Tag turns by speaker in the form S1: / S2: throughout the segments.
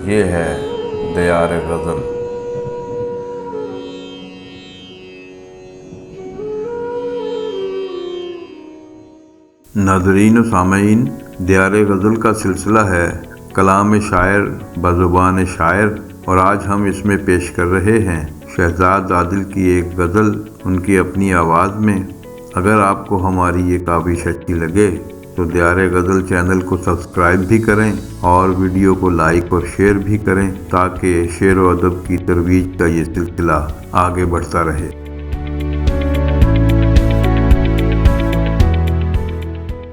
S1: ये है दियार गज़ल। नाज़रीन व सामईन, दियार गज़ल का सिलसिला है कलाम शायर बज़ुबान शायर, और आज हम इसमें पेश कर रहे हैं शहजाद आदिल की एक गज़ल उनकी अपनी आवाज़ में। अगर आपको हमारी ये काविश अच्छी लगे तो दियार गज़ल चैनल को सब्सक्राइब भी करें और वीडियो को लाइक और शेयर भी करें, ताकि शेर व अदब की तरवीज का ये सिलसिला आगे बढ़ता रहे।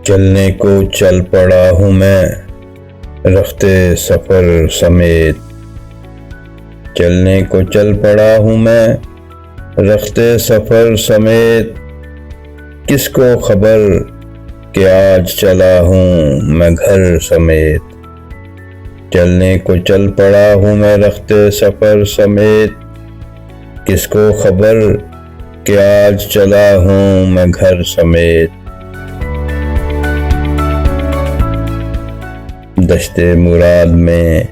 S2: चलने को चल पड़ा हूँ मैं रफ्ते सफ़र समेत, चलने को चल पड़ा हूँ मैं रफ्ते सफ़र समेत। किसको खबर कि आज चला हूँ मैं घर समेत, चलने को चल पड़ा हूँ मैं रफ्ते सफ़र समेत। किसको खबर कि आज चला हूँ मैं घर समेत। दश्ते मुराद में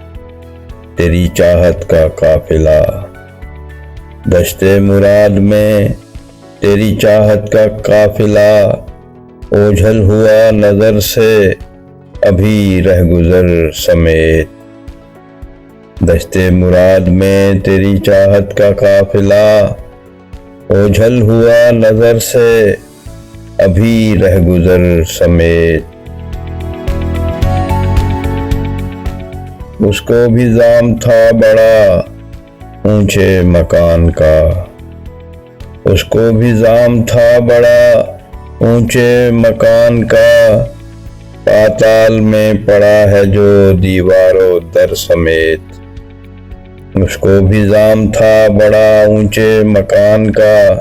S2: तेरी चाहत का काफिला, दश्ते मुराद में तेरी चाहत का काफिला। ओझल हुआ नजर से अभी रह गुजर समेत, दश्ते मुराद में तेरी चाहत का काफिला। ओझल हुआ नजर से अभी रह गुजर समेत। उसको भी जाम था बड़ा ऊंचे मकान का, उसको भी जाम था बड़ा ऊंचे मकान का। पाताल में पड़ा है जो दीवारों दर समेत, उसको भी जाम था बड़ा ऊंचे मकान का।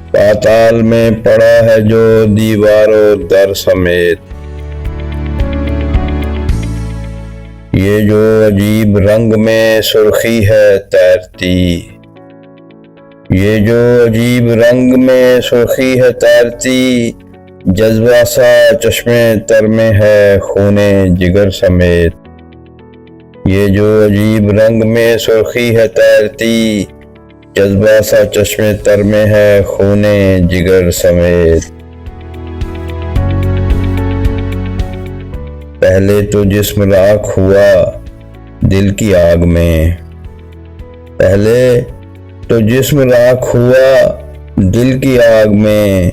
S2: पाताल में पड़ा है जो दीवारों दर समेत। ये जो अजीब रंग में सुर्खी है तैरती, ये जो अजीब रंग में सुर्खी है तैरती। जज्बा सा चश्मे तर में है खूने जिगर समेत, ये जो अजीब रंग में सुर्खी है तैरती। जज्बा सा चश्मे तर में है खूने जिगर समेत। पहले तो जिस्म राख हुआ दिल की आग में, पहले तो जिस्म राख हुआ दिल की आग में।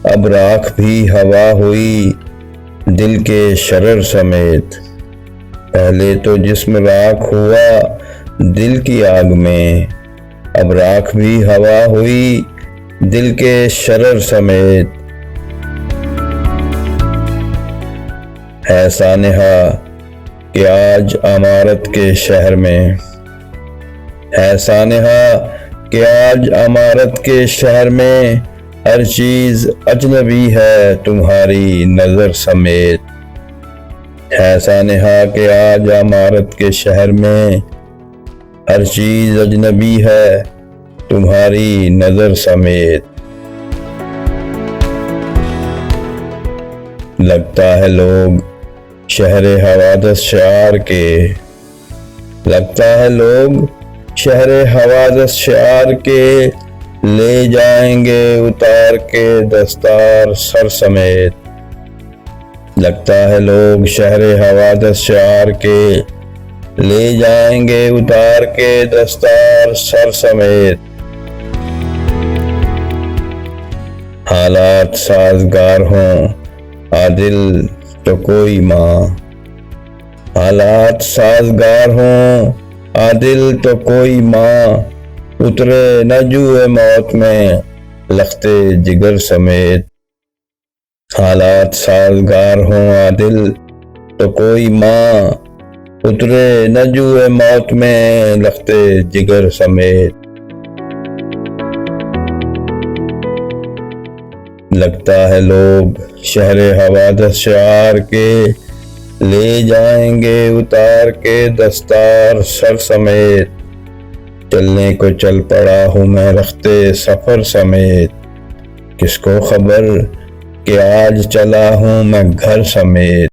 S2: अब राख भी हवा हुई दिल के शरर समेत, पहले तो जिस्म राख हुआ दिल की आग में। अब राख भी हवा हुई दिल के शरर समेत। है सानिहा कि आज अमारत के शहर में, है सानिहा कि आज अमारत के शहर में। हर चीज अजनबी है तुम्हारी नजर समेत, है सानिहा कि आज अमारत के शहर में। हर चीज अजनबी है तुम्हारी नजर समेत। लगता है लोग शहरे हवादस शार के, लगता है लोग शहरे हवादस शार के। ले जाएंगे उतार के दस्तार सर समेत, लगता है लोग शहरे हवादस शार के। ले जाएंगे उतार के दस्तार सर समेत। हालात साजगार हों आदिल तो कोई माँ, हालात साजगार हों आदिल तो कोई माँ। उतरे न जुए मौत में लखते जिगर समेत, हालात साजगार हों आदिल तो कोई माँ। उतरे न जुए मौत में लखते जिगर समेत। लगता है लोग शहरे हवादस शार के। ले जाएंगे उतार के दस्तार सर समेत। चलने को चल पड़ा हूँ मैं रफ्ते सफ़र समेत। किसको खबर कि आज चला हूँ मैं घर समेत।